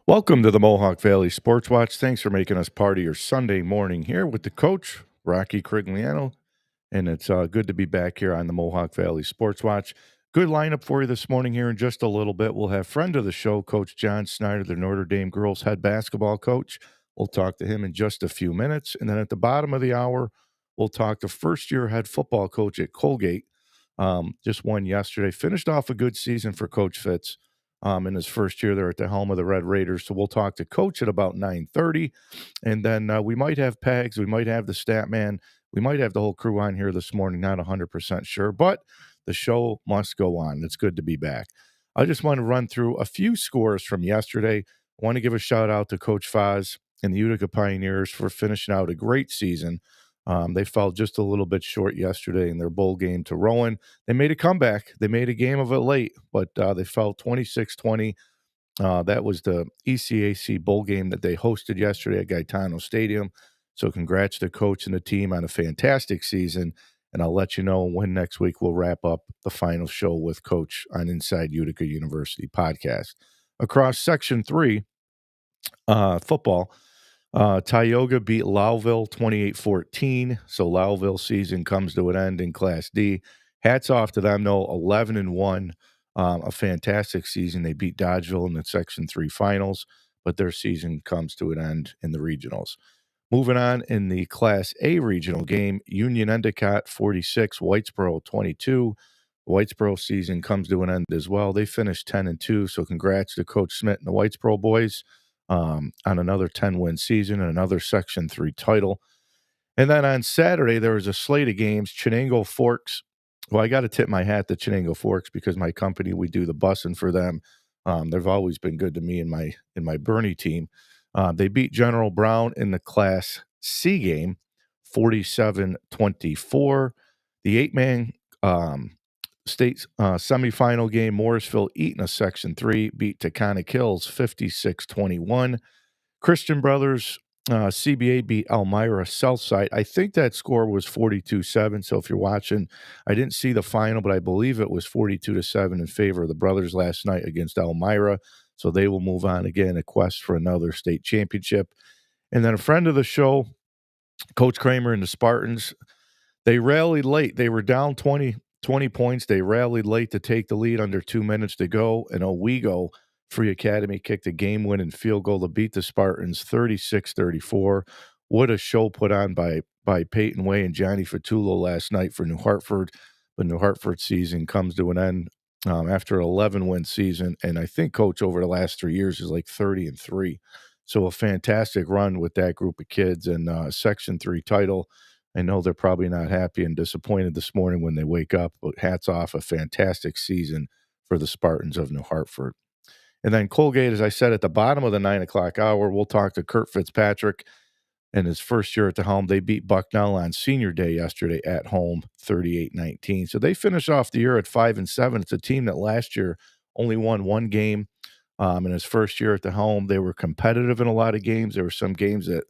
Welcome to the Mohawk Valley Sportswatch. Thanks for making us part of your Sunday morning here with the coach, Rocky Crigliano. And it's good to be back here on the Mohawk Valley Sportswatch. Good lineup for you this morning here in just a little bit. We'll have friend of the show, Coach John Snyder, the Notre Dame girls head basketball coach. We'll talk to him in just a few minutes. And then at the bottom of the hour, we'll talk to first-year head football coach at Colgate. Just won yesterday. Finished off a good season for Coach Fitz. In his first year there at the helm of the Red Raiders. So we'll talk to Coach at about 9:30. And then we might have Pags. We might have the stat man. We might have the whole crew on here this morning. Not 100% sure. But the show must go on. It's good to be back. I just want to run through a few scores from yesterday. I want to give a shout-out to Coach Foz and the Utica Pioneers for finishing out a great season. They fell just a little bit short yesterday in their bowl game to Rowan. They made a comeback. They made a game of it late, but they fell 26-20. That was the ECAC bowl game that they hosted yesterday at Gaetano Stadium. So congrats to Coach and the team on a fantastic season, and I'll let you know when next week we'll wrap up the final show with Coach on Inside Utica University podcast. Across Section 3, football, Tioga beat Lowville 28-14, so Lowville season comes to an end in Class D. Hats off to them, though, 11-1, a fantastic season. They beat Dodgeville in the Section 3 finals, but their season comes to an end in the regionals. Moving on in the Class A regional game, Union Endicott 46, Whitesboro 22. Whitesboro season comes to an end as well. They finished 10-2, so congrats to Coach Smith and the Whitesboro boys on another 10-win season and another Section 3 title. And then on Saturday, there was a slate of games. Chenango Forks. Well, I got to tip my hat to Chenango Forks because my company, we do the bussing for them. They've always been good to me in my Bernie team. They beat General Brown in the Class C game, 47-24. The 8-man state semifinal game, Morrisville Eaton, a Section 3, beat Taconic Hills 56-21. Christian Brothers CBA beat Elmira Southside. I think that score was 42-7. So if you're watching, I didn't see the final, but I believe it was 42-7 in favor of the brothers last night against Elmira. So they will move on again, a quest for another state championship. And then a friend of the show, Coach Kramer and the Spartans, they rallied late. They were down 20 points. They rallied late to take the lead under 2 minutes to go. And Owego Free Academy kicked a game-winning field goal to beat the Spartans 36-34. What a show put on by Peyton Way and Johnny Fatulo last night for New Hartford. But New Hartford season comes to an end after an 11-win season. And I think Coach over the last 3 years is like 30-3. So a fantastic run with that group of kids and Section 3 title. I know they're probably not happy and disappointed this morning when they wake up, but hats off, a fantastic season for the Spartans of New Hartford. And then Colgate, as I said, at the bottom of the 9 o'clock hour, we'll talk to Curt Fitzpatrick and his first year at the helm. They beat Bucknell on senior day yesterday at home, 38-19. So they finish off the year at 5-7. It's a team that last year only won one game. In his first year at the helm, they were competitive in a lot of games. There were some games that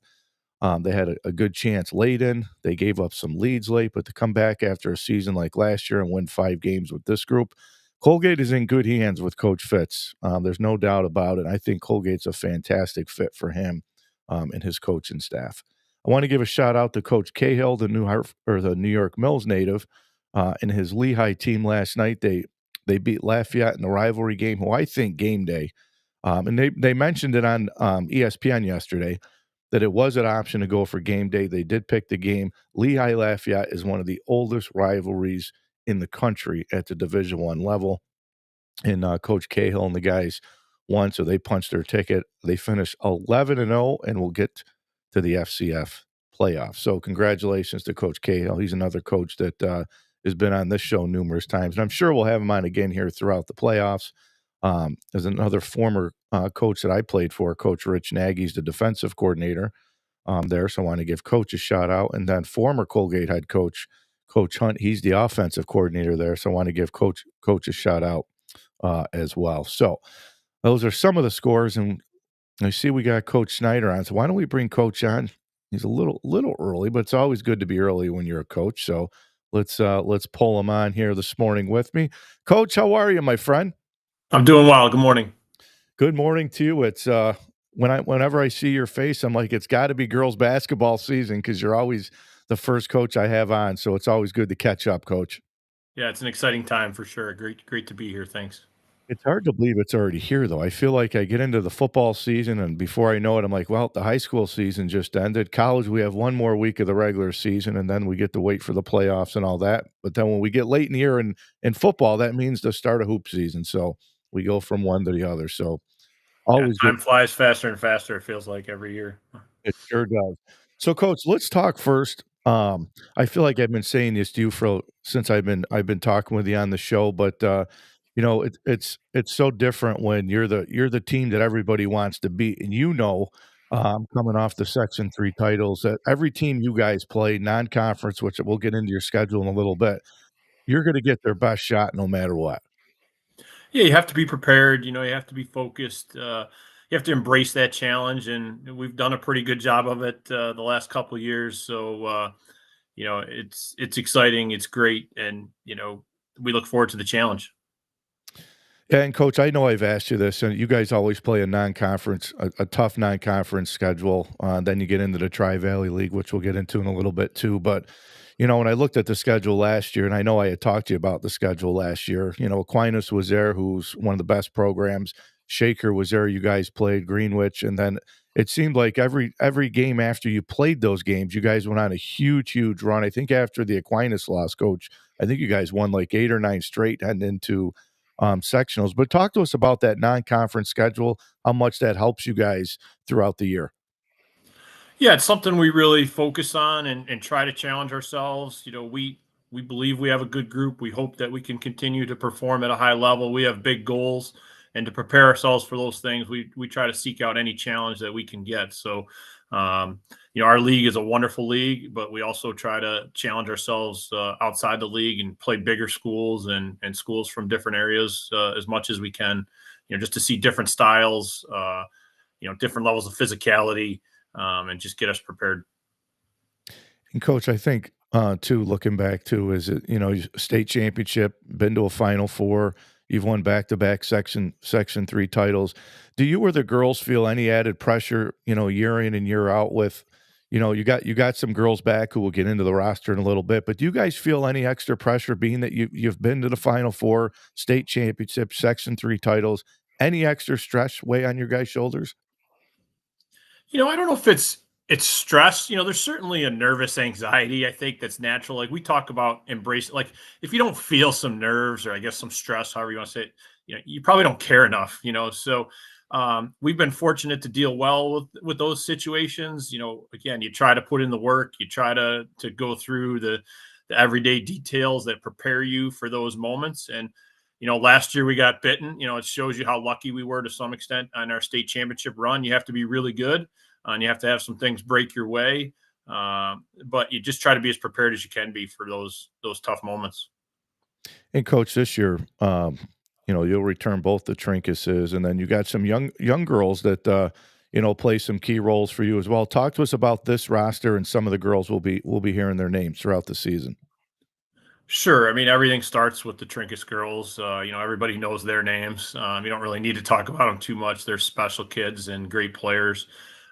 they had a good chance late in. They gave up some leads late, but to come back after a season like last year and win 5 games with this group, Colgate is in good hands with Coach Fitz. There's no doubt about it. I think Colgate's a fantastic fit for him and his coaching staff. I want to give a shout out to Coach Cahill, the New York Mills native, and his Lehigh team last night. They beat Lafayette in the rivalry game, who I think game day. And they mentioned it on ESPN yesterday that it was an option to go for game day. They did pick the game. Lehigh Lafayette is one of the oldest rivalries in the country at the Division I level. And Coach Cahill and the guys won, so they punched their ticket. They finished 11-0 and will get to the FCF playoffs. So congratulations to Coach Cahill. He's another coach that has been on this show numerous times, and I'm sure we'll have him on again here throughout the playoffs. As another former coach that I played for, Coach Rich Nagy's the defensive coordinator there, so I want to give Coach a shout out. And then former Colgate head coach, Coach Hunt, he's the offensive coordinator there, so I want to give Coach a shout out as well. So those are some of the scores, and I see we got Coach Snyder on. So why don't we bring Coach on? He's a little early, but it's always good to be early when you're a coach. So let's pull him on here this morning with me. Coach, how are you, my friend? I'm doing well. Good morning. Good morning to you. It's whenever I see your face, I'm like, it's got to be girls basketball season because you're always the first coach I have on. So it's always good to catch up, Coach. Yeah, it's an exciting time for sure. Great to be here. Thanks. It's hard to believe it's already here, though. I feel like I get into the football season, and before I know it, I'm like, well, the high school season just ended. College, we have one more week of the regular season, and then we get to wait for the playoffs and all that. But then when we get late in the year in football, that means the start of hoop season. So we go from one to the other. So Yeah, always good. time flies faster and faster. It feels like every year. It sure does. So, Coach, let's talk first. I feel like I've been saying this to you for since I've been talking with you on the show, but it's so different when you're the team that everybody wants to beat, and coming off the Section 3 titles, that every team you guys play non-conference, which we'll get into your schedule in a little bit, you're going to get their best shot no matter what. Yeah, you have to be prepared. You have to be focused. You have to embrace that challenge, and we've done a pretty good job of it the last couple of years. So it's exciting. It's great, and we look forward to the challenge. Yeah, and coach, I know I've asked you this, and you guys always play a non-conference, a tough non-conference schedule. Then you get into the Tri-Valley League, which we'll get into in a little bit too. But when I looked at the schedule last year, and I know I had talked to you about the schedule last year. Aquinas was there, who's one of the best programs. Shaker was there. You guys played Greenwich, and then it seemed like every game after you played those games, you guys went on a huge run. I think after the Aquinas loss, coach, I think you guys won like 8 or 9 straight heading into sectionals. But talk to us about that non-conference schedule, how much that helps you guys throughout the year. Yeah, it's something we really focus on and try to challenge ourselves. We believe we have a good group. We hope that we can continue to perform at a high level. We have big goals, and to prepare ourselves for those things, we try to seek out any challenge that we can get. So, our league is a wonderful league, but we also try to challenge ourselves outside the league and play bigger schools and schools from different areas as much as we can. Just to see different styles, different levels of physicality and just get us prepared. And coach, I think too, looking back too, is it state championship, been to a Final Four, you've won back-to-back Section 3 titles. Do you or the girls feel any added pressure, year in and year out with, you got some girls back who will get into the roster in a little bit, but do you guys feel any extra pressure being that you've been to the Final Four, state championship, Section 3 titles? Any extra stress weigh on your guys' shoulders? I don't know if it's stress. There's certainly a nervous anxiety, I think, that's natural. Like we talk about embrace, like if you don't feel some nerves or I guess some stress, however you want to say it, you probably don't care enough. So we've been fortunate to deal well with those situations. Again, you try to put in the work, you try to go through the everyday details that prepare you for those moments. And last year we got bitten. It shows you how lucky we were to some extent on our state championship run. You have to be really good, and you have to have some things break your way. But you just try to be as prepared as you can be for those tough moments. And coach, this year, you'll return both the Trinkuses, and then you got some young girls that play some key roles for you as well. Talk to us about this roster and some of the girls we'll be hearing their names throughout the season. Sure. I mean, everything starts with the Trinkus girls. Everybody knows their names. You don't really need to talk about them too much. They're special kids and great players.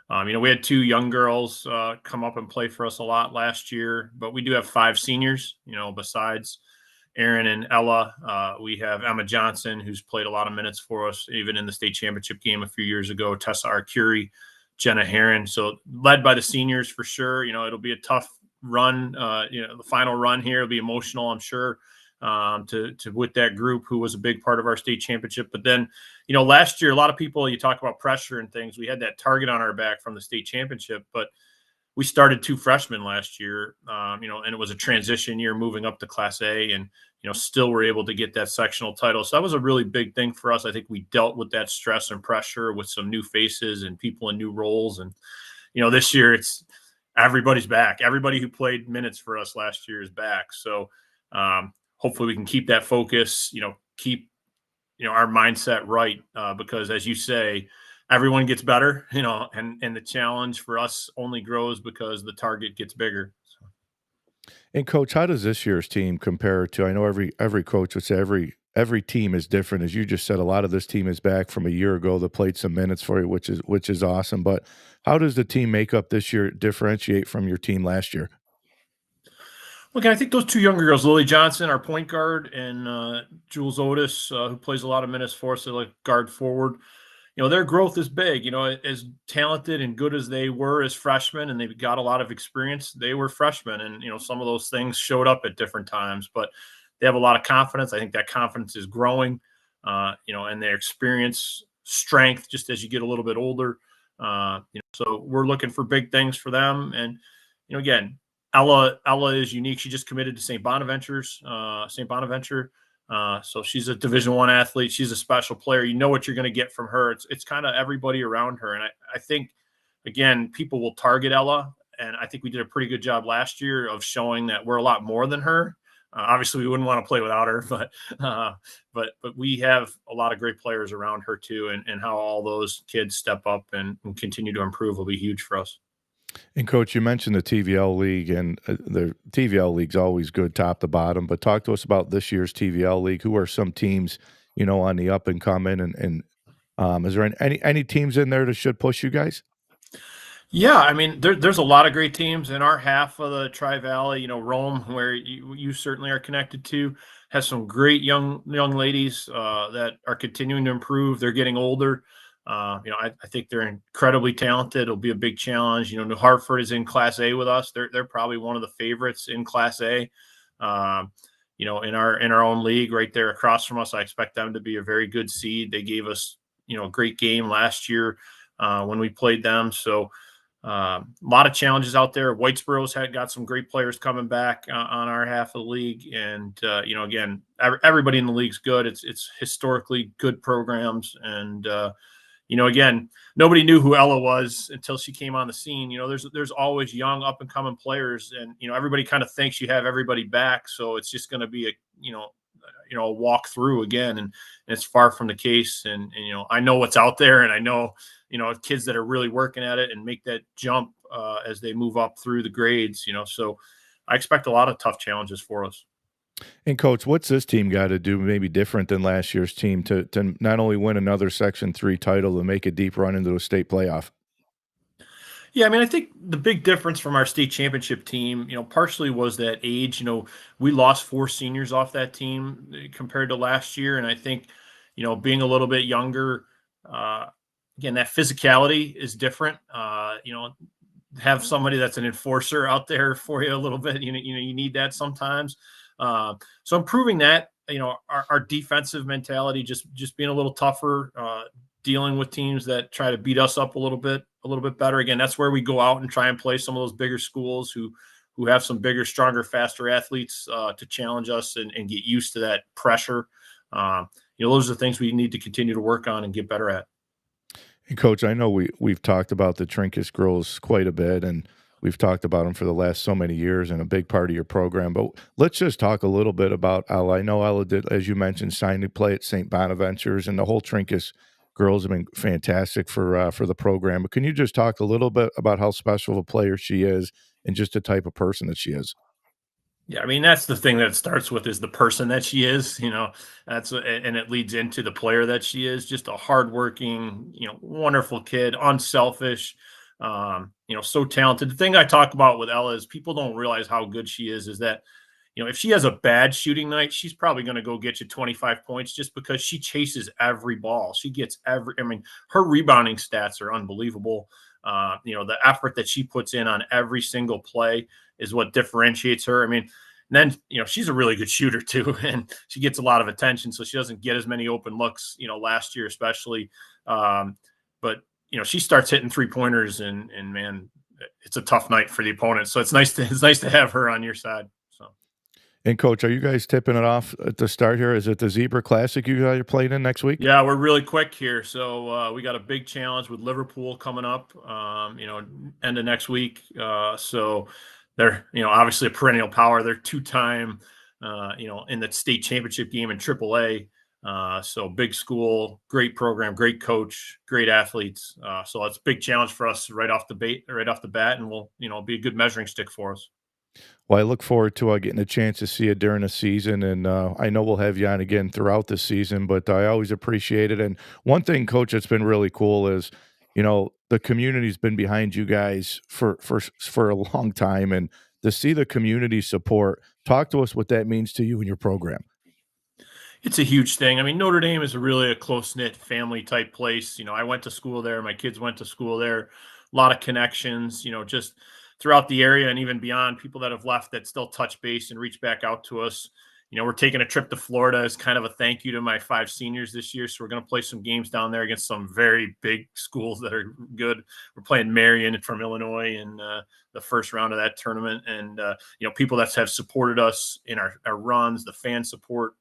We had 2 young girls come up and play for us a lot last year, but we do have 5 seniors, besides Aaron and Ella. We have Emma Johnson, who's played a lot of minutes for us, even in the state championship game a few years ago, Tessa Arcuri, Jenna Herron. So led by the seniors for sure. It'll be a tough run. The final run here will be emotional, I'm sure, to with that group who was a big part of our state championship. But then, last year, a lot of people, you talk about pressure and things. We had that target on our back from the state championship, but we started 2 freshmen last year, and it was a transition year moving up to Class A. And, still were able to get that sectional title. So that was a really big thing for us. I think we dealt with that stress and pressure with some new faces and people in new roles. And, this year it's everybody's back. Everybody who played minutes for us last year is back. So hopefully we can keep that focus, keep, our mindset right. Because as you say, everyone gets better, and the challenge for us only grows because the target gets bigger. And coach, how does this year's team compare to? I know every coach would say every team is different. As you just said, a lot of this team is back from a year ago that played some minutes for you, which is awesome. But how does the team makeup this year differentiate from your team last year? Look, I think those two younger girls, Lily Johnson, our point guard, and Jules Otis, who plays a lot of minutes for us, like guard forward. Their growth is big. As talented and good as they were as freshmen, and they've got a lot of experience, they were freshmen, and some of those things showed up at different times. But they have a lot of confidence. I think that confidence is growing. And their experience, strength, just as you get a little bit older. So we're looking for big things for them. And again, Ella is unique. She just committed to St. Bonaventure. So she's a Division I athlete. She's a special player. You know what you're going to get from her. It's kind of everybody around her. And I think, again, people will target Ella. And I think we did a pretty good job last year of showing that we're a lot more than her. Obviously, we wouldn't want to play without her, but we have a lot of great players around her too. And how all those kids step up and continue to improve will be huge for us. And coach, you mentioned the TVL league, and the TVL league's always good, top to bottom. But talk to us about this year's TVL league. Who are some teams, on the up and coming? And is there any teams in there that should push you guys? Yeah, I mean, there's a lot of great teams in our half of the Tri Valley. Rome, where you certainly are connected to, has some great young ladies that are continuing to improve. They're getting older. I think they're incredibly talented. It'll be a big challenge. New Hartford is in Class A with us. They're probably one of the favorites in Class A. In our own league right there across from us, I expect them to be a very good seed. They gave us a great game last year when we played them. So a lot of challenges out there. Whitesboro's got some great players coming back on our half of the league, and again, everybody in the league's good. It's historically good programs, and again, nobody knew who Ella was until she came on the scene. There's always young up and coming players, and everybody kind of thinks you have everybody back, so it's just going to be a walk through again, and it's far from the case. And I know what's out there, and I know kids that are really working at it and make that jump as they move up through the grades. So I expect a lot of tough challenges for us. And coach, what's this team got to do maybe different than last year's team to not only win another Section 3 title and make a deep run into a state playoff? Yeah, I mean, I think the big difference from our state championship team, partially was that age. We lost 4 seniors off that team compared to last year, and I think, being a little bit younger, again, that physicality is different. Have somebody that's an enforcer out there for you a little bit. You need that sometimes. So improving that, our defensive mentality, just being a little tougher, dealing with teams that try to beat us up a little bit better. Again, that's where we go out and try and play some of those bigger schools who have some bigger, stronger, faster athletes to challenge us and get used to that pressure. Those are the things we need to continue to work on and get better at. And coach, I know we've talked about the Trinkus girls quite a bit, and we've talked about them for the last so many years and a big part of your program. But let's just talk a little bit about Ella. I know Ella did, as you mentioned, sign to play at St. Bonaventure's, and the whole Trinkus girls have been fantastic for the program. But can you just talk a little bit about how special of a player she is and just the type of person that she is? Yeah, I mean, that's the thing that it starts with, is the person that she is. And it leads into the player that she is. Just a hardworking, wonderful kid, unselfish, so talented. The thing I talk about with Ella is people don't realize how good she is that, if she has a bad shooting night, she's probably going to go get you 25 points just because she chases every ball. She gets her rebounding stats are unbelievable. The effort that she puts in on every single play is what differentiates her. And then, she's a really good shooter too, and she gets a lot of attention, so she doesn't get as many open looks, last year especially. But, she starts hitting 3-pointers and man, it's a tough night for the opponent. So it's nice to have her on your side. So. And coach, are you guys tipping it off at the start here? Is it the Zebra Classic you guys are playing in next week? Yeah, we're really quick here. So we got a big challenge with Liverpool coming up, end of next week. So they're, obviously a perennial power. They're two-time, in the state championship game in AAA. So big school, great program, great coach, great athletes. So it's a big challenge for us right off the bat, and will, be a good measuring stick for us. Well, I look forward to getting a chance to see you during the season, and I know we'll have you on again throughout the season. But I always appreciate it. And one thing, Coach, that's been really cool is, the community's been behind you guys for a long time, and to see the community support. Talk to us what that means to you and your program. It's a huge thing. I mean, Notre Dame is really a close knit family type place. I went to school there. My kids went to school there. A lot of connections, just throughout the area and even beyond. People that have left that still touch base and reach back out to us. We're taking a trip to Florida as kind of a thank you to my 5 seniors this year. So we're going to play some games down there against some very big schools that are good. We're playing Marion from Illinois in the first round of that tournament. And, people that have supported us in our runs, the fan support,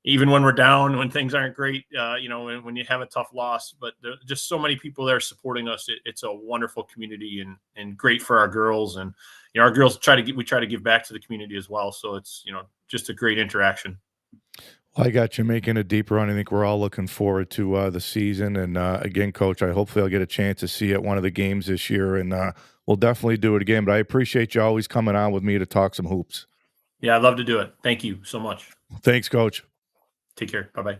even when we're down, when things aren't great, when you have a tough loss, but just so many people there supporting us. It's a wonderful community and great for our girls. And, our girls we try to give back to the community as well. So it's, just a great interaction. Well, I got you making a deep run. I think we're all looking forward to the season. And again, Coach, hopefully I'll get a chance to see you at one of the games this year, and we'll definitely do it again. But I appreciate you always coming on with me to talk some hoops. Yeah, I'd love to do it. Thank you so much. Thanks, Coach. Take care. Bye-bye.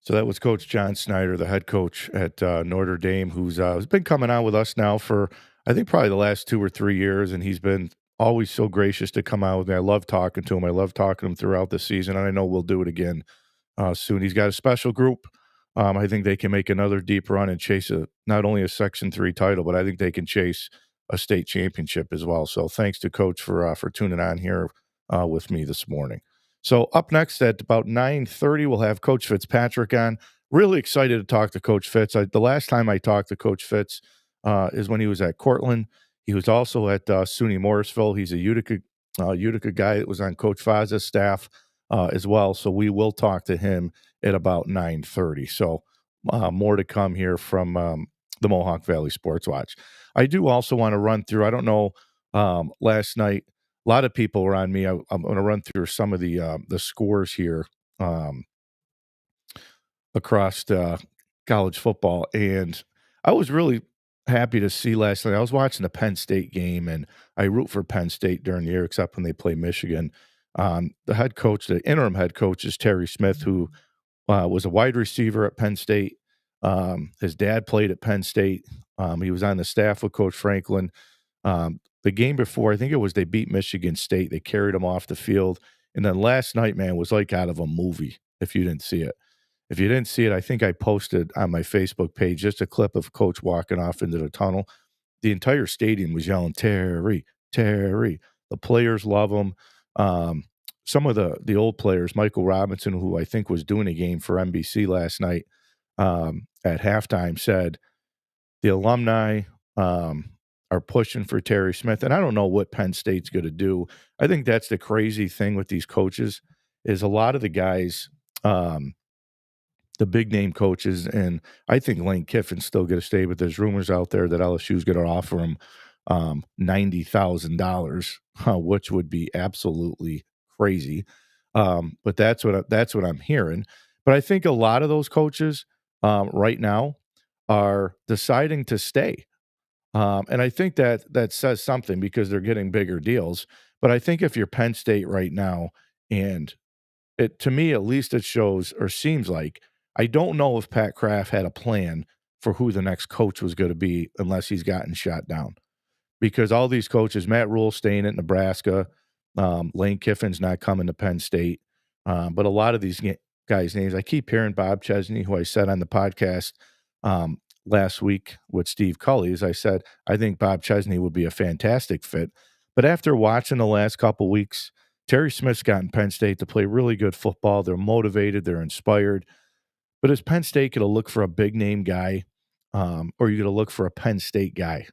So that was Coach John Snyder, the head coach at Notre Dame, who's been coming on with us now for, I think, probably the last 2 or 3 years, and he's been always so gracious to come out with me. I love talking to him. I love talking to him throughout the season, and I know we'll do it again soon. He's got a special group. I think they can make another deep run and chase not only a Section 3 title, but I think they can chase a state championship as well. So thanks to Coach for tuning on here with me this morning. So up next at about 9:30, we'll have Coach Fitzpatrick on. Really excited to talk to Coach Fitz. The last time I talked to Coach Fitz is when he was at Cortland. He was also at SUNY Morrisville. He's a Utica guy that was on Coach Faza's staff as well. So we will talk to him at about 9:30. So more to come here from the Mohawk Valley Sportswatch. I do also want to run through, I don't know, last night, a lot of people were on me. I'm going to run through some of the scores here across college football, and I was really happy to see last night. I was watching the Penn State game, and I root for Penn State during the year, except when they play Michigan. The interim head coach is Terry Smith, who was a wide receiver at Penn State. His dad played at Penn State. He was on the staff with Coach Franklin. The game before, I think it was they beat Michigan State. They carried them off the field. And then last night, man, was like out of a movie if you didn't see it. If you didn't see it, I think I posted on my Facebook page just a clip of Coach walking off into the tunnel. The entire stadium was yelling, Terry, Terry. The players love him. Some of the old players, Michael Robinson, who I think was doing a game for NBC last night at halftime, said the alumni are pushing for Terry Smith. And I don't know what Penn State's going to do. I think that's the crazy thing with these coaches is a lot of the guys, the big name coaches, and I think Lane Kiffin's still going to stay, but there's rumors out there that LSU's going to offer him $90,000, which would be absolutely crazy. But that's what I'm hearing. But I think a lot of those coaches right now are deciding to stay. And I think that says something because they're getting bigger deals. But I think if you're Penn State right now, and to me at least it shows or seems like, I don't know if Pat Kraft had a plan for who the next coach was going to be unless he's gotten shot down. Because all these coaches, Matt Rule's staying at Nebraska, Lane Kiffin's not coming to Penn State. But a lot of these guys' names, I keep hearing Bob Chesney, who I said on the podcast last week with Steve Culley, as I said, I think Bob Chesney would be a fantastic fit. But after watching the last couple weeks, Terry Smith's gotten Penn State to play really good football. They're motivated. They're inspired. But is Penn State going to look for a big-name guy, or are you going to look for a Penn State guy?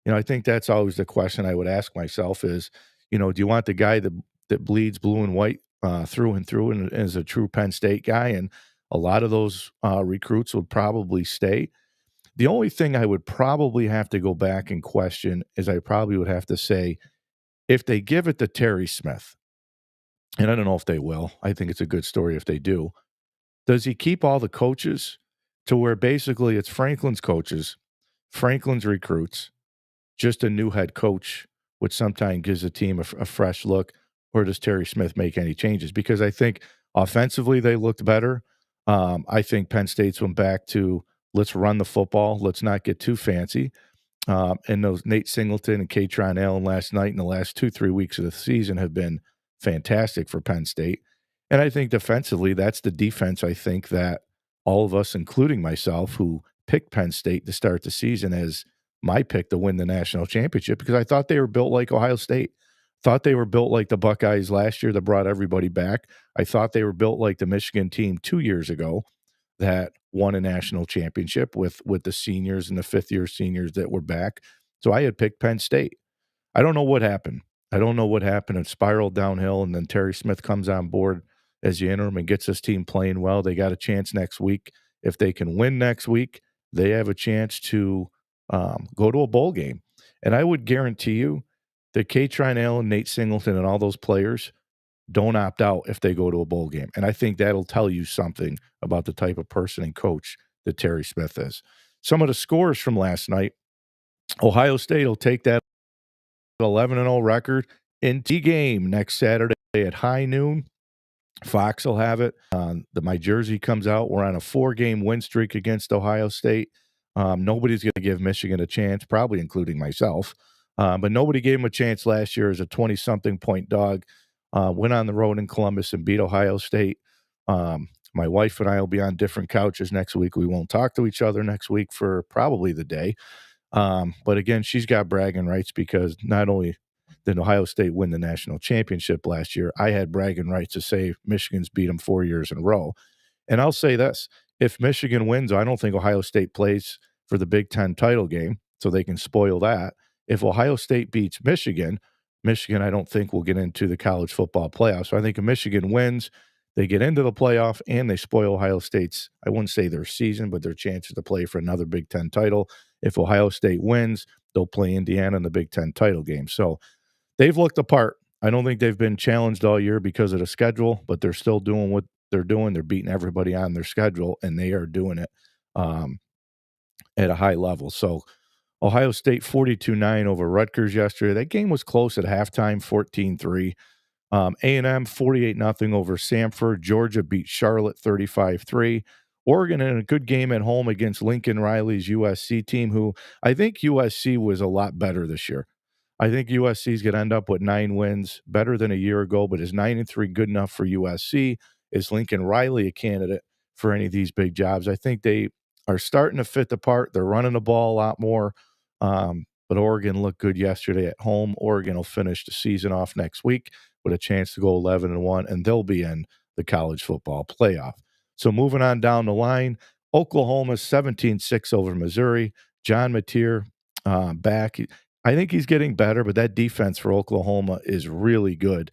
I think that's always the question I would ask myself is, do you want the guy that that bleeds blue and white through and through and is a true Penn State guy, and a lot of those recruits would probably stay. The only thing I would probably have to go back and question is I probably would have to say, if they give it to Terry Smith, and I don't know if they will, I think it's a good story if they do, does he keep all the coaches to where basically it's Franklin's coaches, Franklin's recruits, just a new head coach, which sometimes gives the team a fresh look, or does Terry Smith make any changes? Because I think offensively they looked better. I think Penn State's went back to let's run the football, let's not get too fancy. And those Nate Singleton and Katron Allen last night and the last 2-3 weeks of the season have been fantastic for Penn State. And I think defensively, that's the defense I think that all of us, including myself, who picked Penn State to start the season as my pick to win the national championship, because I thought they were built like Ohio State. Thought they were built like the Buckeyes last year that brought everybody back. I thought they were built like the Michigan team 2 years ago that won a national championship with the seniors and the fifth-year seniors that were back. So I had picked Penn State. I don't know what happened. I don't know what happened. It spiraled downhill, and then Terry Smith comes on board as the interim and gets this team playing well. They got a chance next week. If they can win next week, they have a chance to go to a bowl game. And I would guarantee you that Katron Allen, Nate Singleton, and all those players don't opt out if they go to a bowl game. And I think that'll tell you something about the type of person and coach that Terry Smith is. Some of the scores from last night, Ohio State will take that 11-0 record into the game next Saturday at high noon. Fox will have it. My jersey comes out. We're on a 4-game win streak against Ohio State. Nobody's going to give Michigan a chance, probably including myself. But nobody gave him a chance last year as a 20-something point dog. Went on the road in Columbus and beat Ohio State. My wife and I will be on different couches next week. We won't talk to each other next week for probably the day. But again, she's got bragging rights because not only did Ohio State win the national championship last year, I had bragging rights to say Michigan's beat them 4 years in a row. And I'll say this, if Michigan wins, I don't think Ohio State plays for the Big Ten title game, so they can spoil that. If Ohio State beats Michigan, I don't think will get into the college football playoffs. So I think if Michigan wins, they get into the playoff and they spoil Ohio State's, I wouldn't say their season, but their chances to play for another Big Ten title. If Ohio State wins, they'll play Indiana in the Big Ten title game. So they've looked apart. I don't think they've been challenged all year because of the schedule, but they're still doing what they're doing. They're beating everybody on their schedule, and they are doing it at a high level. So Ohio State 42-9 over Rutgers yesterday. That game was close at halftime, 14-3. A&M 48-0 over Samford. Georgia beat Charlotte 35-3. Oregon in a good game at home against Lincoln Riley's USC team, who I think USC was a lot better this year. I think USC is going to end up with 9 wins, better than a year ago, but is 9-3 good enough for USC? Is Lincoln Riley a candidate for any of these big jobs? I think they are starting to fit the part. They're running the ball a lot more. But Oregon looked good yesterday at home. Oregon will finish the season off next week with a chance to go 11-1, and they'll be in the college football playoff. So moving on down the line, Oklahoma 17-6 over Missouri. John Mateer back. I think he's getting better, but that defense for Oklahoma is really good.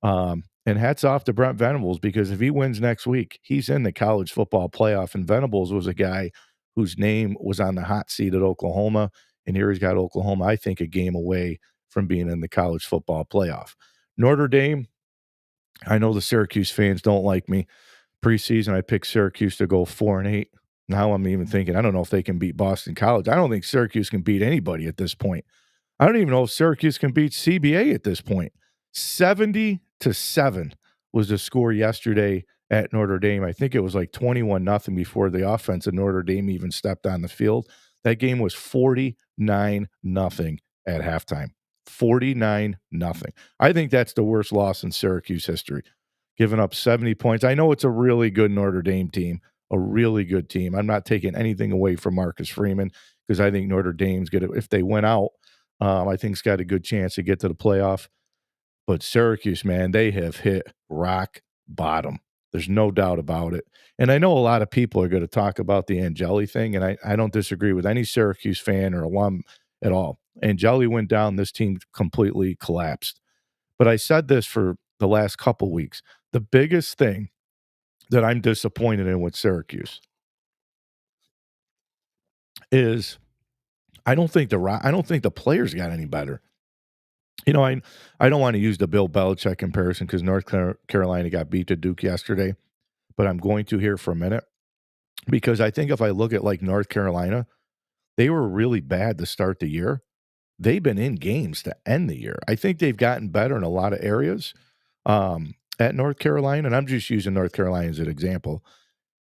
And hats off to Brent Venables, because if he wins next week, he's in the college football playoff. And Venables was a guy whose name was on the hot seat at Oklahoma. And here he's got Oklahoma, I think, a game away from being in the college football playoff. Notre Dame, I know the Syracuse fans don't like me. Preseason, I picked Syracuse to go 4-8. Now I'm even thinking, I don't know if they can beat Boston College. I don't think Syracuse can beat anybody at this point. I don't even know if Syracuse can beat CBA at this point. 70-7 was the score yesterday at Notre Dame. I think it was like 21-0 before the offense of Notre Dame even stepped on the field. That game was 49-0 at halftime. 49-0. I think that's the worst loss in Syracuse history, giving up 70 points. I know it's a really good Notre Dame team, a really good team. I'm not taking anything away from Marcus Freeman because I think Notre Dame's going to, if they win out, I think it's got a good chance to get to the playoff. But Syracuse, man, they have hit rock bottom. There's no doubt about it. And I know a lot of people are going to talk about the Angeli thing, and I don't disagree with any Syracuse fan or alum at all. Angeli went down, this team completely collapsed. But I said this for the last couple weeks. The biggest thing that I'm disappointed in with Syracuse is I don't think the players got any better. I don't wanna use the Bill Belichick comparison because North Carolina got beat to Duke yesterday, but I'm going to here for a minute because I think if I look at, like, North Carolina, they were really bad to start the year. They've been in games to end the year. I think they've gotten better in a lot of areas, at North Carolina, and I'm just using North Carolina as an example.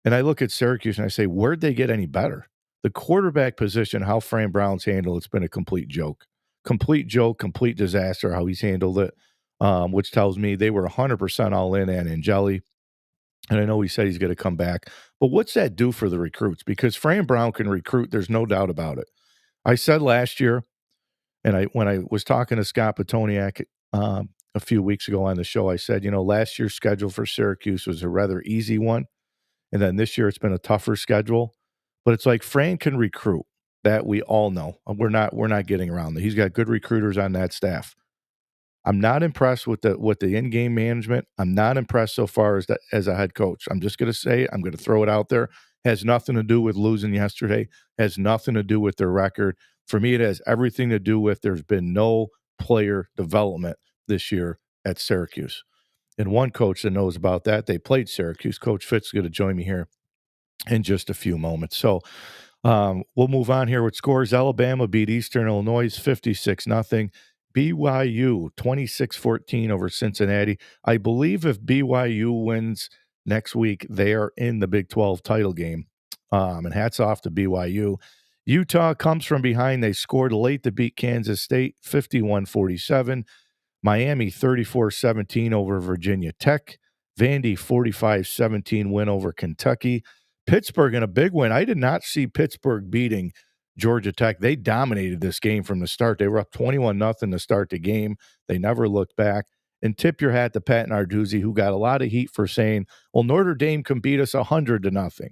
And I look at Syracuse and I say, where'd they get any better? The quarterback position, how Fran Brown's handled, it's been a complete joke. Complete joke, complete disaster how he's handled it, which tells me they were 100% all in on Angeli. And I know he said he's going to come back. But what's that do for the recruits? Because Fran Brown can recruit, there's no doubt about it. I said last year, and when I was talking to Scott Petoniak a few weeks ago on the show, I said, last year's schedule for Syracuse was a rather easy one. And then this year it's been a tougher schedule. But it's like Fran can recruit. That we all know. We're not getting around that. He's got good recruiters on that staff. I'm not impressed with the in-game management. I'm not impressed so far as a head coach. I'm just going to say it. I'm going to throw it out there. Has nothing to do with losing yesterday. Has nothing to do with their record. For me, it has everything to do with there's been no player development this year at Syracuse. And one coach that knows about that, they played Syracuse. Coach Fitz is going to join me here in just a few moments. So we'll move on here with scores. Alabama beat Eastern Illinois 56-0. BYU 26-14 over Cincinnati. I believe if BYU wins next week, they are in the Big 12 title game. And hats off to BYU. Utah comes from behind. They scored late to beat Kansas State 51-47. Miami 34-17 over Virginia Tech. Vandy 45-17 win over Kentucky. Pittsburgh in a big win. I did not see Pittsburgh beating Georgia Tech. They dominated this game from the start. They were up 21-0 to start the game. They never looked back. And tip your hat to Pat Narduzzi, who got a lot of heat for saying, well, Notre Dame can beat us 100-0.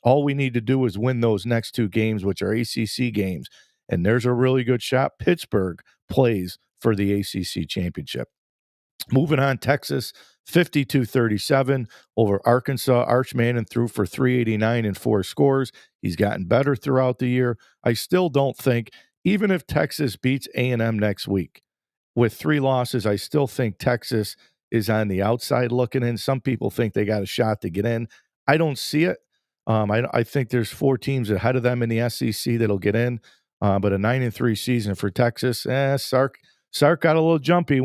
All we need to do is win those next two games, which are ACC games. And there's a really good shot. Pittsburgh plays for the ACC championship. Moving on, Texas 52-37 over Arkansas. Arch Manning threw for 389 and 4 scores. He's gotten better throughout the year. I still don't think, even if Texas beats A&M next week, with 3 losses, I still think Texas is on the outside looking in. Some people think they got a shot to get in. I don't see it. I think there's 4 teams ahead of them in the SEC that'll get in. But a 9-3 season for Texas. Sark got a little jumpy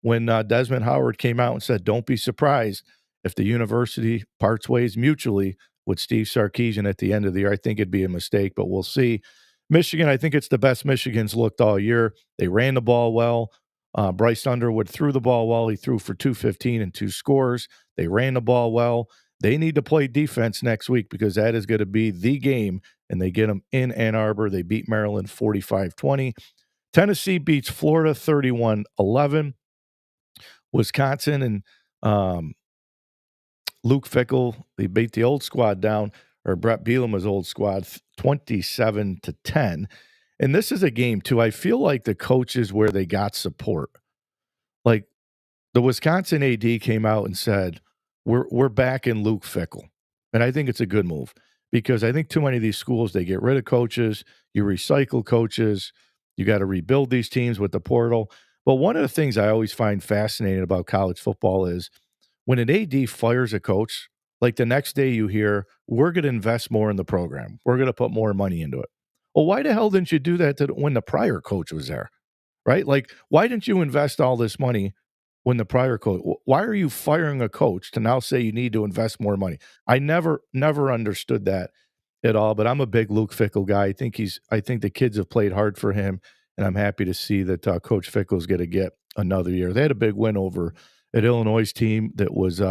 when Desmond Howard came out and said, don't be surprised if the university parts ways mutually with Steve Sarkisian at the end of the year. I think it'd be a mistake, but we'll see. Michigan, I think it's the best Michigan's looked all year. They ran the ball well. Bryce Underwood threw the ball well. He threw for 215 and 2 scores. They ran the ball well. They need to play defense next week because that is going to be the game, and they get them in Ann Arbor. They beat Maryland 45-20. Tennessee beats Florida 31-11. Wisconsin and Luke Fickell, they beat the old squad down, or Brett Bielema's old squad, 27-10. And this is a game, too. I feel like the coaches where they got support. Like the Wisconsin AD came out and said, we're back in Luke Fickell. And I think it's a good move because I think too many of these schools, they get rid of coaches, you recycle coaches, you got to rebuild these teams with the portal. But one of the things I always find fascinating about college football is when an AD fires a coach, like the next day you hear, we're going to invest more in the program. We're going to put more money into it. Well, why the hell didn't you do that when the prior coach was there, right? Like, why didn't you invest all this money when the prior coach? Why are you firing a coach to now say you need to invest more money? I never understood that at all, but I'm a big Luke Fickell guy. I think the kids have played hard for him, and I'm happy to see that Coach Fickell's going to get another year. They had a big win over an Illinois team that was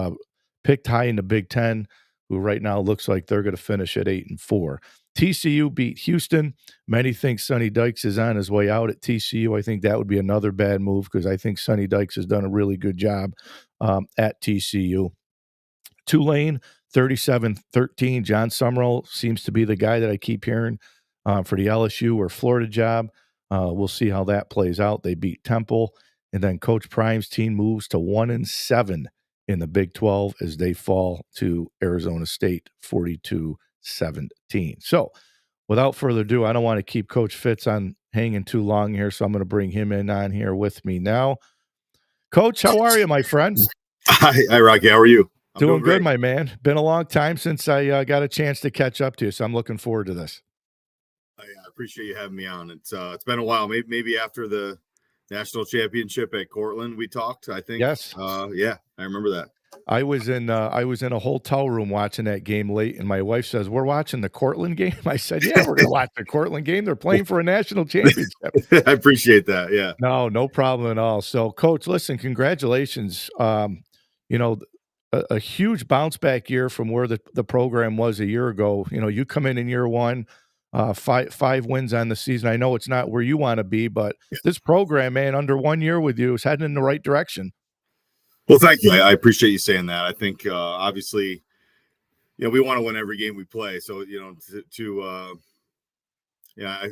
picked high in the Big Ten, who right now looks like they're going to finish at 8-4. TCU beat Houston. Many think Sonny Dykes is on his way out at TCU. I think that would be another bad move because I think Sonny Dykes has done a really good job at TCU. Tulane, 37-13. John Summerall seems to be the guy that I keep hearing for the LSU or Florida job. We'll see how that plays out. They beat Temple. And then Coach Prime's team moves to 1-7 in the Big 12 as they fall to Arizona State 42-17. So without further ado, I don't want to keep Coach Fitz on hanging too long here, so I'm going to bring him in on here with me now. Coach, how are you, my friend? Hi, Rocky. How are you? I'm doing good, my man. Been a long time since I got a chance to catch up to you, so I'm looking forward to this. I appreciate you having me on. It's been a while. Maybe after the national championship at Cortland, we talked. I think. Yes. Yeah, I remember that. I was in a hotel room watching that game late, and my wife says, "We're watching the Cortland game." I said, "Yeah, we're gonna watch the Cortland game. They're playing for a national championship." I appreciate that. Yeah. No problem at all. So, Coach, listen, congratulations. A huge bounce back year from where the program was a year ago. You come in year one, five wins on the season. I know it's not where you want to be, but this program, man, under 1 year with you is heading in the right direction. Well, thank you. I appreciate you saying that. I think obviously, we want to win every game we play. So, I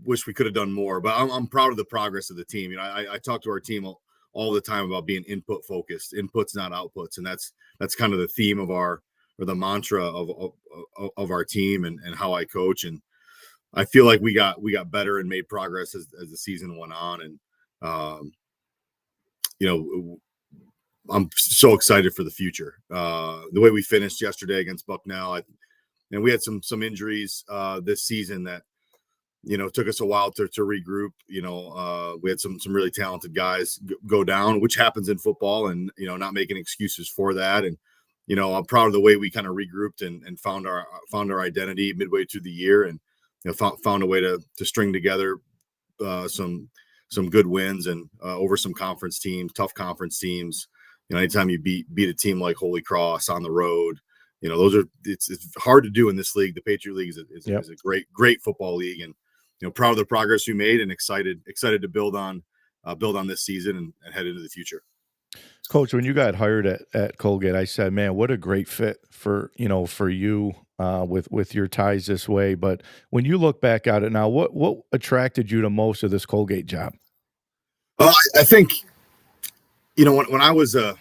wish we could have done more, but I'm proud of the progress of the team. I talk to our team all the time about being input focused, inputs, not outputs. And that's kind of the theme of the mantra of our team and how I coach. And I feel like we got better and made progress as the season went on. And, I'm so excited for the future. The way we finished yesterday against Bucknell, and we had some injuries this season that, took us a while to regroup. We had some really talented guys go down, which happens in football, and, not making excuses for that. And, I'm proud of the way we kind of regrouped and found our identity midway through the year, and, found a way to string together some good wins and over some tough conference teams. Anytime you beat a team like Holy Cross on the road, it's hard to do in this league. The Patriot League is a great football league, and proud of the progress we made, and excited to build on this season and head into the future. Coach, when you got hired at Colgate, I said, man, what a great fit for you with your ties this way. But when you look back at it now, what attracted you to most of this Colgate job? Well, I think, when I was a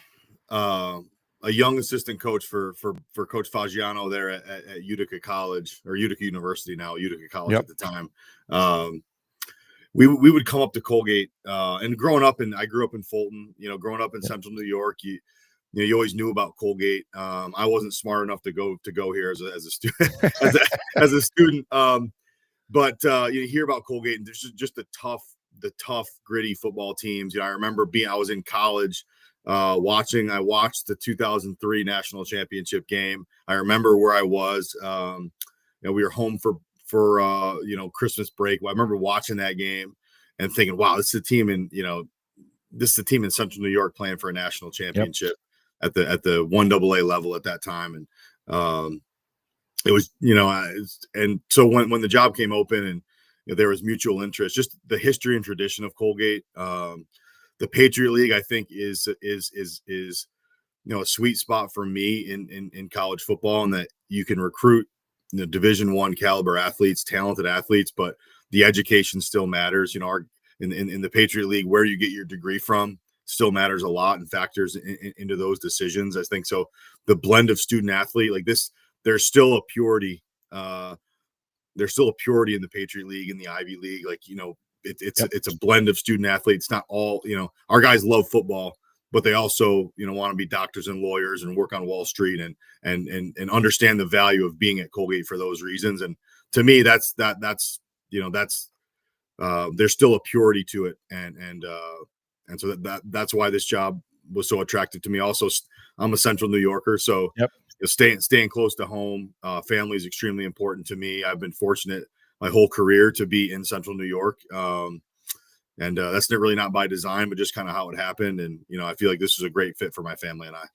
young assistant coach for Coach Fagiano there at Utica College, or Utica University, now Utica College at the time, we would come up to Colgate, and I grew up in Fulton. Growing up in Central New York, you always knew about Colgate. I wasn't smart enough to go here as a student, as a student. But you hear about Colgate, and there's just the tough, gritty football teams. I remember I was in college. I watched the 2003 national championship game. I remember where I was. We were home for Christmas break. I remember watching that game and thinking, wow, this is a team in Central New York playing for a national championship at the 1AA level at that time. And it was, and so when the job came open and there was mutual interest, just the history and tradition of Colgate, the Patriot League, I think, is a sweet spot for me in college football, and that you can recruit Division I caliber athletes, talented athletes, but the education still matters. In the Patriot League, where you get your degree from still matters a lot and factors into those decisions. I think so. The blend of student athlete like this, there's still a purity. There's still a purity in the Patriot League and the Ivy League. It's a blend of student athletes. Not all, our guys love football, but they also, want to be doctors and lawyers and work on Wall Street and understand the value of being at Colgate for those reasons. And to me, that's there's still a purity to it. And so that's why this job was so attractive to me. Also, I'm a Central New Yorker, so staying close to home, family is extremely important to me. I've been fortunate my whole career to be in Central New York. And that's really not by design, but just kind of how it happened. And, I feel like this is a great fit for my family and I.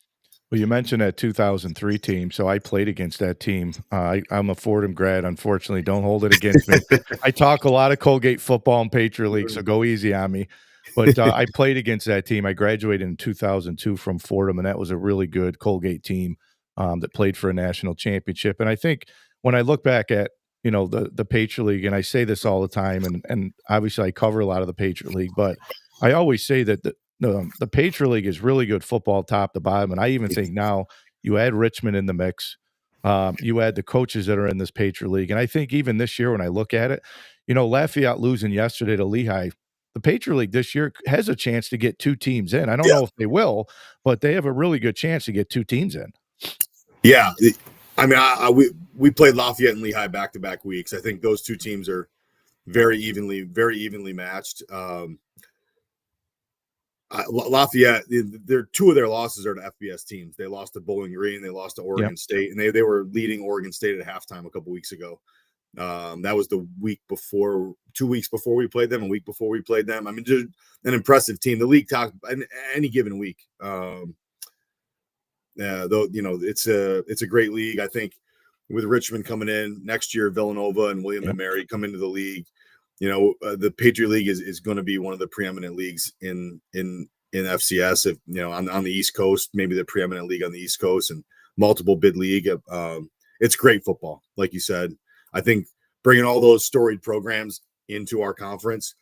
Well, you mentioned that 2003 team, so I played against that team. I'm a Fordham grad, unfortunately. Don't hold it against me. I talk a lot of Colgate football and Patriot League, so go easy on me. But I played against that team. I graduated in 2002 from Fordham, and that was a really good Colgate team that played for a national championship. And I think when I look back at the Patriot League, and I say this all the time, and obviously I cover a lot of the Patriot League, but I always say that the Patriot League is really good football top to bottom, and I even think now you add Richmond in the mix, you add the coaches that are in this Patriot League, and I think even this year when I look at it, Lafayette losing yesterday to Lehigh, the Patriot League this year has a chance to get 2 teams in. I don't know if they will, but they have a really good chance to get 2 teams in. Yeah, I mean, we played Lafayette and Lehigh back-to-back weeks. I think those 2 teams are very evenly matched. Lafayette, 2 of their losses are to FBS teams. They lost to Bowling Green, they lost to Oregon State, and they were leading Oregon State at halftime a couple weeks ago. That was the week before, 2 weeks before we played them, a week before we played them. I mean, just an impressive team. The league top any given week. Though it's a great league. I think with Richmond coming in next year, Villanova and William and Mary come into the league. The Patriot League is going to be one of the preeminent leagues in FCS. If on the East Coast, maybe the preeminent league on the East Coast, and multiple bid league. It's great football, like you said. I think bringing all those storied programs into our conference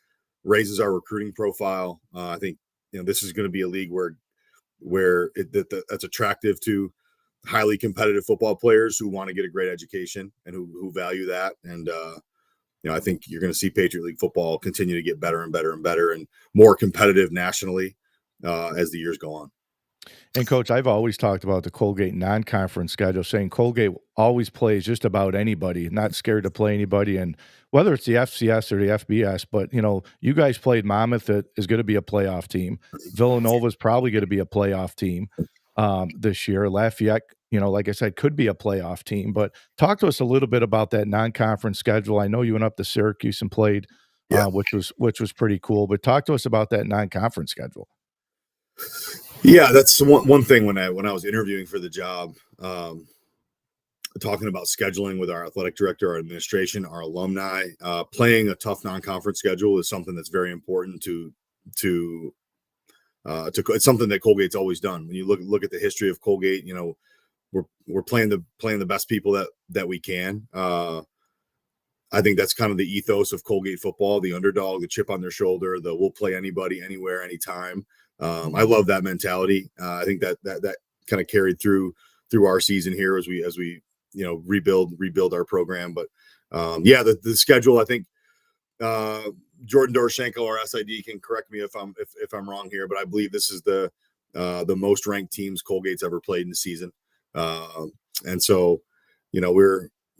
raises our recruiting profile. I think this is going to be a league where that's attractive to highly competitive football players who want to get a great education and who value that. And I think you're going to see Patriot League football continue to get better and better and better and more competitive nationally as the years go on. And Coach, I've always talked about the Colgate non-conference schedule, saying Colgate always plays just about anybody, not scared to play anybody. And whether it's the FCS or the FBS, but you guys played Monmouth, that is going to be a playoff team. Villanova is probably going to be a playoff team this year. Lafayette, like I said, could be a playoff team. But talk to us a little bit about that non-conference schedule. I know you went up to Syracuse and played, which was pretty cool. But talk to us about that non-conference schedule. Yeah, that's one thing when I was interviewing for the job, talking about scheduling with our athletic director, our administration, our alumni, playing a tough non-conference schedule is something that's very important to it's something that Colgate's always done. When you look at the history of Colgate, we're playing the best people that we can. I think that's kind of the ethos of Colgate football, the underdog, the chip on their shoulder, the we'll play anybody, anywhere, anytime. I love that mentality. I think that kind of carried through our season here as we rebuild our program. But the schedule, I think Jordan Doroshenko, our SID, can correct me if I'm wrong here, but I believe this is the most ranked teams Colgate's ever played in the season. And so,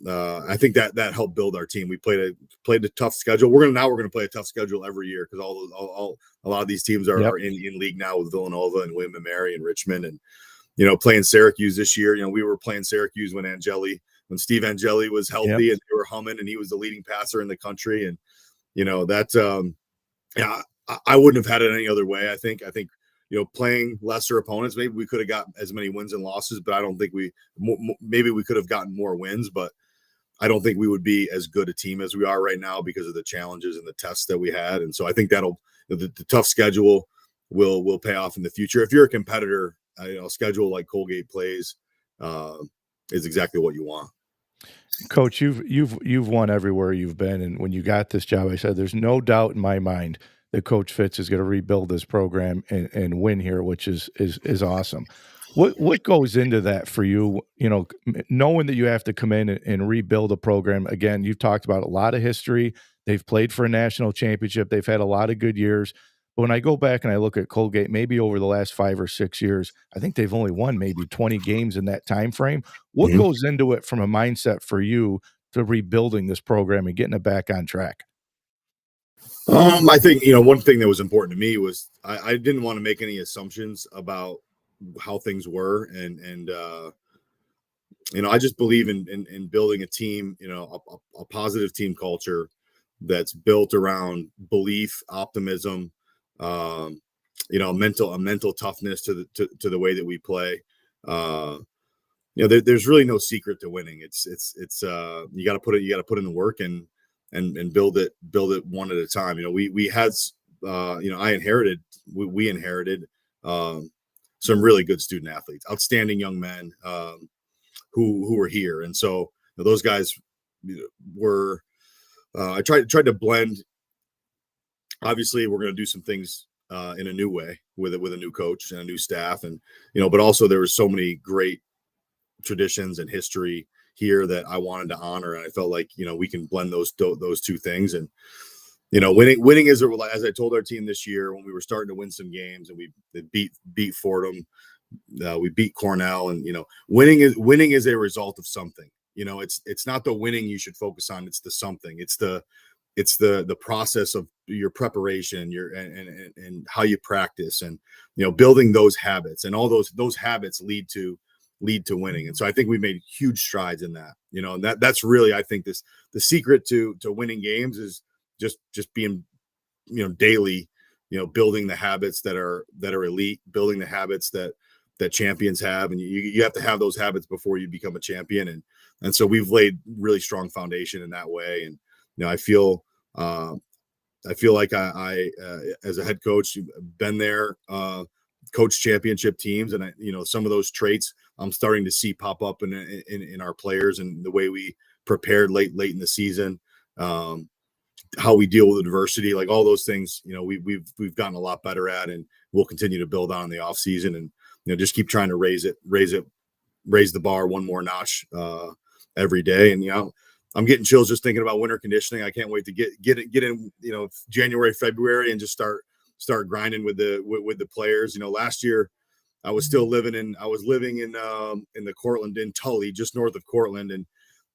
I think that helped build our team. We played a tough schedule. We're going to play a tough schedule every year because a lot of these teams are in league now with Villanova and William and Mary and Richmond, and playing Syracuse this year. We were playing Syracuse when Steve Angeli was healthy and they were humming, and he was the leading passer in the country. And I wouldn't have had it any other way. I think playing lesser opponents, maybe we could have got as many wins and losses, but I don't think maybe we could have gotten more wins, but I don't think we would be as good a team as we are right now because of the challenges and the tests that we had. And so I think the tough schedule will pay off in the future. If you're a competitor, a schedule like Colgate plays is exactly what you want. Coach, you've won everywhere you've been, and when you got this job, I said there's no doubt in my mind that Coach Fitz is going to rebuild this program and win here, which is awesome. What goes into that for you? Knowing that you have to come in and rebuild a program. Again, you've talked about a lot of history. They've played for a national championship. They've had a lot of good years. But when I go back and I look at Colgate, maybe over the last 5 or 6 years, I think they've only won maybe 20 games in that time frame. What goes into it from a mindset for you to rebuilding this program and getting it back on track? I think one thing that was important to me was I didn't want to make any assumptions about how things were, and I just believe in building a team, a positive team culture that's built around belief, optimism, a mental toughness to the way that we play. There's really no secret to winning. It's you got to put in the work and build it one at a time. We had we inherited some really good student athletes, outstanding young men who were here, and so those guys were. I tried to blend. Obviously, we're going to do some things in a new way with a new coach and a new staff, and but also there were so many great traditions and history here that I wanted to honor, and I felt like we can blend those two things. And winning is, as I told our team this year when we were starting to win some games, and we beat Fordham, we beat Cornell, and winning is a result of something. It's not the winning you should focus on, it's the something. It's the process of your preparation, and how you practice, and building those habits, and all those habits lead to winning. And so I think we made huge strides in that. And that's really, I think, the secret to winning games is just being daily building the habits that are elite, building the habits that champions have, and you have to have those habits before you become a champion. And so we've laid really strong foundation in that way. And I feel like I as a head coach, been there, coach championship teams, and some of those traits I'm starting to see pop up in our players, and the way we prepared late in the season, how we deal with adversity, like all those things, we've gotten a lot better at, and we'll continue to build on in the off season, and just keep trying to raise the bar one more notch every day. And I'm getting chills just thinking about winter conditioning. I can't wait to get in January, February, and just start grinding with the players. Last year I was living in the Cortland, in Tully, just north of Cortland, and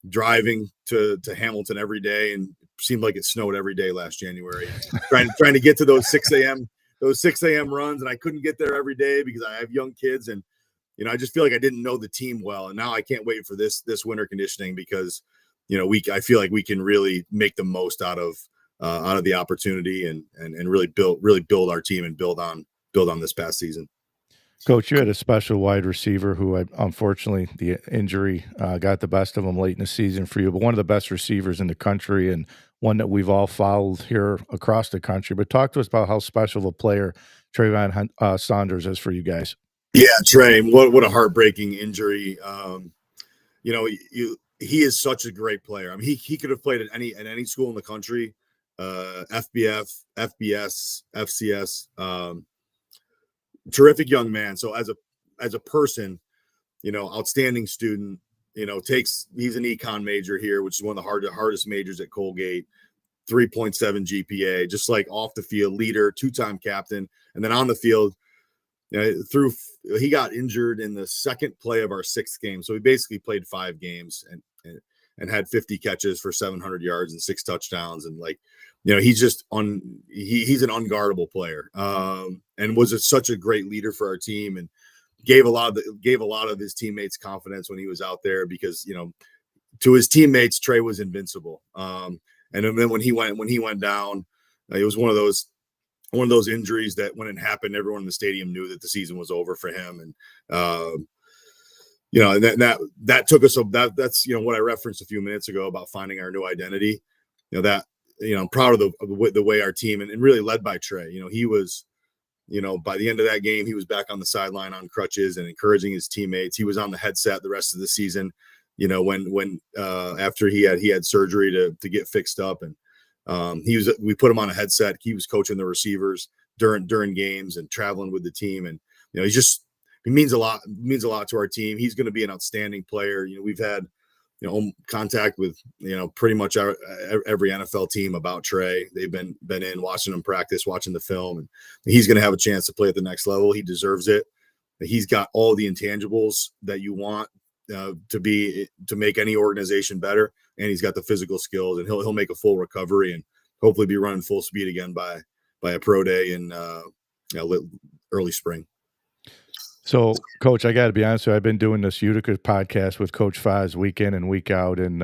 driving to Hamilton every day, and seemed like it snowed every day last January. trying to get to those 6 a.m. runs, and I couldn't get there every day because I have young kids, and I just feel like I didn't know the team well. And now I can't wait for this winter conditioning, because I feel like we can really make the most out of the opportunity, and really build our team, and build on this past season. Coach, you had a special wide receiver who, unfortunately, the injury got the best of him late in the season for you, but one of the best receivers in the country, and one that we've all followed here across the country. But talk to us about how special of a player Trayvon Saunders is for you guys. Yeah, Trey, what a heartbreaking injury. He is such a great player. I mean, he could have played at any school in the country, FBF, FBS, FCS. Terrific young man. So as a person, outstanding student. He's an econ major here, which is one of the hardest majors at Colgate. 3.7 GPA, just like off the field, leader, 2-time captain, and then on the field. He got injured in the second play of our 6th game, so he basically played 5 games and had 50 catches for 700 yards and 6 touchdowns, and he's just he's an unguardable player, and was such a great leader for our team, and gave a lot of his teammates confidence when he was out there, because to his teammates, Trey was invincible. And then when he went down, it was one of those injuries that when it happened, everyone in the stadium knew that the season was over for him. And that took us. That's what I referenced a few minutes ago about finding our new identity. I'm proud of the way our team, and really led by Trey. He was, by the end of that game, he was back on the sideline on crutches and encouraging his teammates. He was on the headset the rest of the season. When after he had surgery to get fixed up, and we put him on a headset. He was coaching the receivers during games and traveling with the team, and he means a lot to our team. He's going to be an outstanding player. We've had contact with pretty much every NFL team about Trey. They've been in watching him practice, watching the film, and he's going to have a chance to play at the next level. He deserves it. He's got all the intangibles that you want to make any organization better, and he's got the physical skills, and he'll make a full recovery and hopefully be running full speed again by a pro day in early spring. So, Coach, I got to be honest with you, I've been doing this Utica podcast with Coach Faz week in and week out, and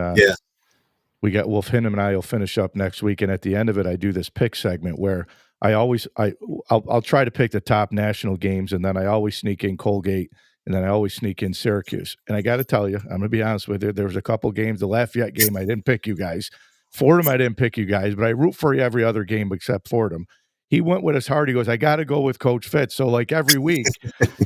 we got Wolf Hinham, and I will finish up next week, and at the end of it, I do this pick segment where I'll try to pick the top national games, and then I always sneak in Colgate, and then I always sneak in Syracuse. And I got to tell you, I'm going to be honest with you, there was a couple games, the Lafayette game, I didn't pick you guys. Fordham, I didn't pick you guys, but I root for you every other game except Fordham. He went with us hard. He goes, I got to go with Coach Fitz. So, like, every week,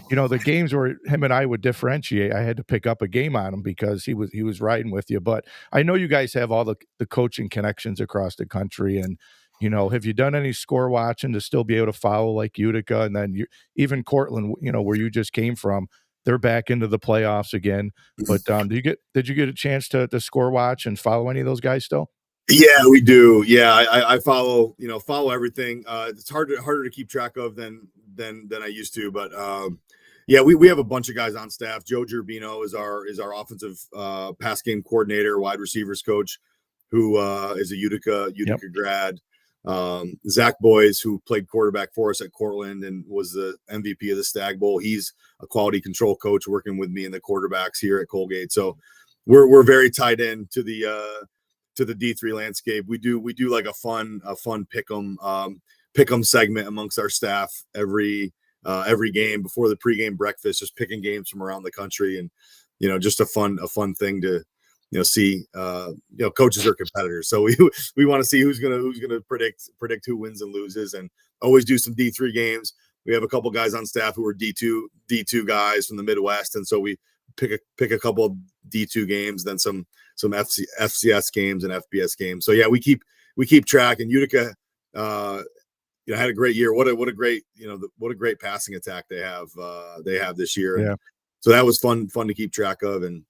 the games where him and I would differentiate, I had to pick up a game on him because he was riding with you. But I know you guys have all the coaching connections across the country, and have you done any score watching to still be able to follow like Utica and then even Cortland, where you just came from, they're back into the playoffs again. But did you get a chance to score watch and follow any of those guys still? Yeah, we do. Yeah, I follow everything. It's harder to keep track of than I used to, but yeah, we have a bunch of guys on staff. Joe Gerbino is our offensive pass game coordinator, wide receivers coach, who is a Utica grad. Zach Boys, who played quarterback for us at Cortland and was the MVP of the Stag Bowl. He's a quality control coach working with me and the quarterbacks here at Colgate. So we're very tied in to the D3 landscape. We do like a fun pick'em segment amongst our staff every game before the pregame breakfast, just picking games from around the country, and just a fun thing to see. Coaches are competitors, so we want to see who's gonna predict who wins and loses, and always do some D3 games. We have a couple guys on staff who are D2 guys from the Midwest, and so we pick a couple D2 games, then some FCS games and FBS games. So yeah, we keep track. And Utica, had a great year. What a great passing attack they have this year. Yeah. And so that was fun to keep track of. And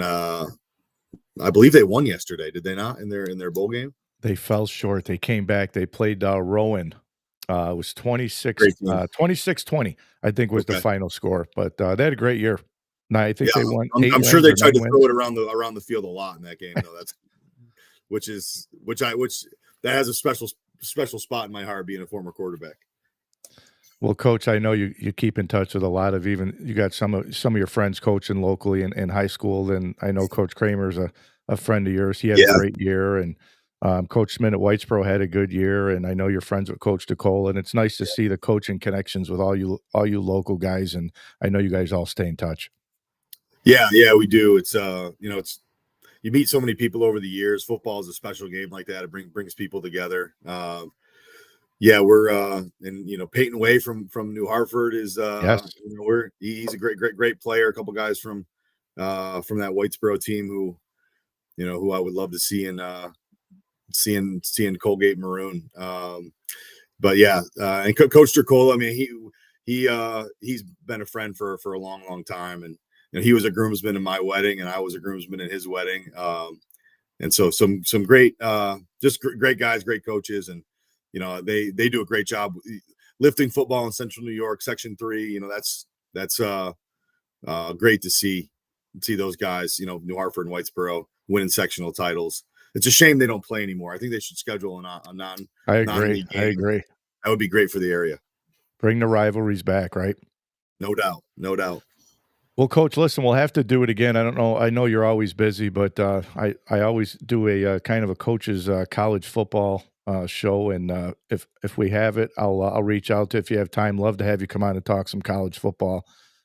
I believe they won yesterday. Did they not in their bowl game? They fell short. They came back. They played Rowan. It was 26-20, I think was the final score. But they had a great year. No, I think they won. I'm sure they tried to throw it around the field a lot in that game, though. That's which that has a special spot in my heart, being a former quarterback. Well, Coach, I know you keep in touch with a lot of, even you got some of your friends coaching locally in high school, and I know Coach Kramer's a friend of yours. He had a great year, and Coach Smith at Whitesboro had a good year, and I know you're friends with Coach DeCole, and it's nice to see the coaching connections with all you local guys, and I know you guys all stay in touch. Yeah, we do. It's you meet so many people over the years. Football is a special game like that. It brings people together. We're and Peyton Way from New Hartford is yes. He's a great player. A couple guys from that Whitesboro team who I would love to see in seeing Colgate Maroon. But yeah, and Coach Dracola, I mean, he's been a friend for a long time, and he was a groomsman in my wedding, and I was a groomsman in his wedding. And so some great, just great guys, great coaches, and they do a great job lifting football in Central New York, Section 3. That's great to see those guys. New Hartford and Whitesboro winning sectional titles. It's a shame they don't play anymore. I think they should schedule a non. I agree. That would be great for the area. Bring the rivalries back, right? No doubt. Well, Coach, listen, we'll have to do it again. I don't know. I know you're always busy, but I always do a kind of a coach's college football show, and if we have it, I'll reach out to, if you have time. Love to have you come on and talk some college football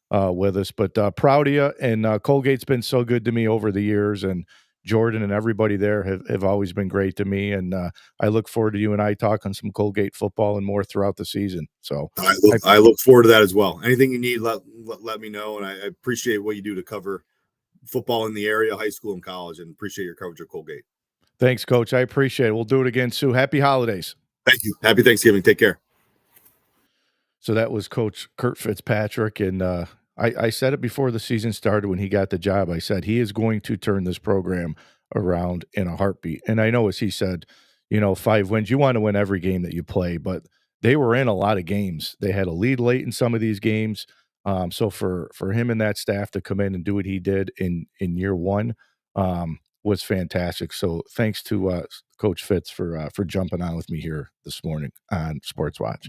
with us. But proud of you, and Colgate's been so good to me over the years, and Jordan and everybody there have always been great to me, and I look forward to you and I talking some Colgate football and more throughout the season. So I look forward to that as well. Anything you need, let me know, and I appreciate what you do to cover football in the area, high school and college, and appreciate your coverage of Colgate. Thanks, Coach. I appreciate it. We'll do it again soon. Happy holidays. Thank you. Happy Thanksgiving. Take care. So that was Coach Curt Fitzpatrick, and I said it before the season started when he got the job. I said he is going to turn this program around in a heartbeat. And I know, as he said, 5 wins, you want to win every game that you play, but they were in a lot of games. They had a lead late in some of these games. So for him and that staff to come in and do what he did in year one was fantastic. So thanks to Coach Fitz for jumping on with me here this morning on Sportswatch.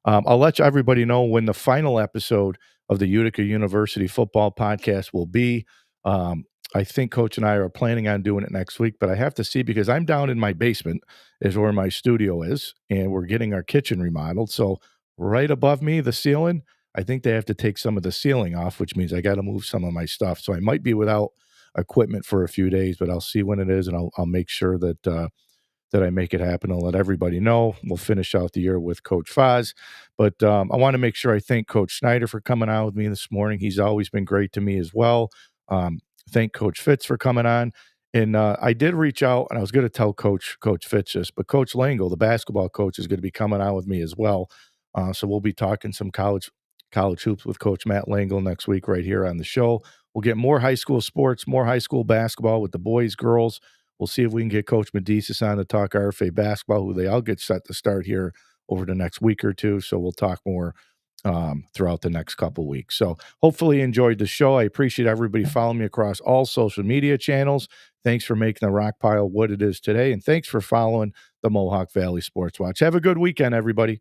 I'll let everybody know when the final episode of the Utica University football podcast will be. I think Coach and I are planning on doing it next week, but I have to see, because I'm down in my basement is where my studio is, and we're getting our kitchen remodeled. So right above me, the ceiling, I think they have to take some of the ceiling off, which means I got to move some of my stuff. So I might be without equipment for a few days, but I'll see when it is, and I'll make sure that I make it happen. I'll let everybody know. We'll finish out the year with Coach Foz. But I want to make sure I thank Coach Snyder for coming on with me this morning. He's always been great to me as well. Thank Coach Fitz for coming on. And I did reach out, and I was going to tell Coach Fitz this, but Coach Langle, the basketball coach, is going to be coming on with me as well. So we'll be talking some college hoops with Coach Matt Langle next week right here on the show. We'll get more high school sports, more high school basketball with the boys, girls. We'll see if we can get Coach Medicis on to talk RFA basketball, who they all get set to start here over the next week or two. So we'll talk more throughout the next couple weeks. So hopefully you enjoyed the show. I appreciate everybody following me across all social media channels. Thanks for making the Rock Pile what it is today. And thanks for following the Mohawk Valley Sportswatch. Have a good weekend, everybody.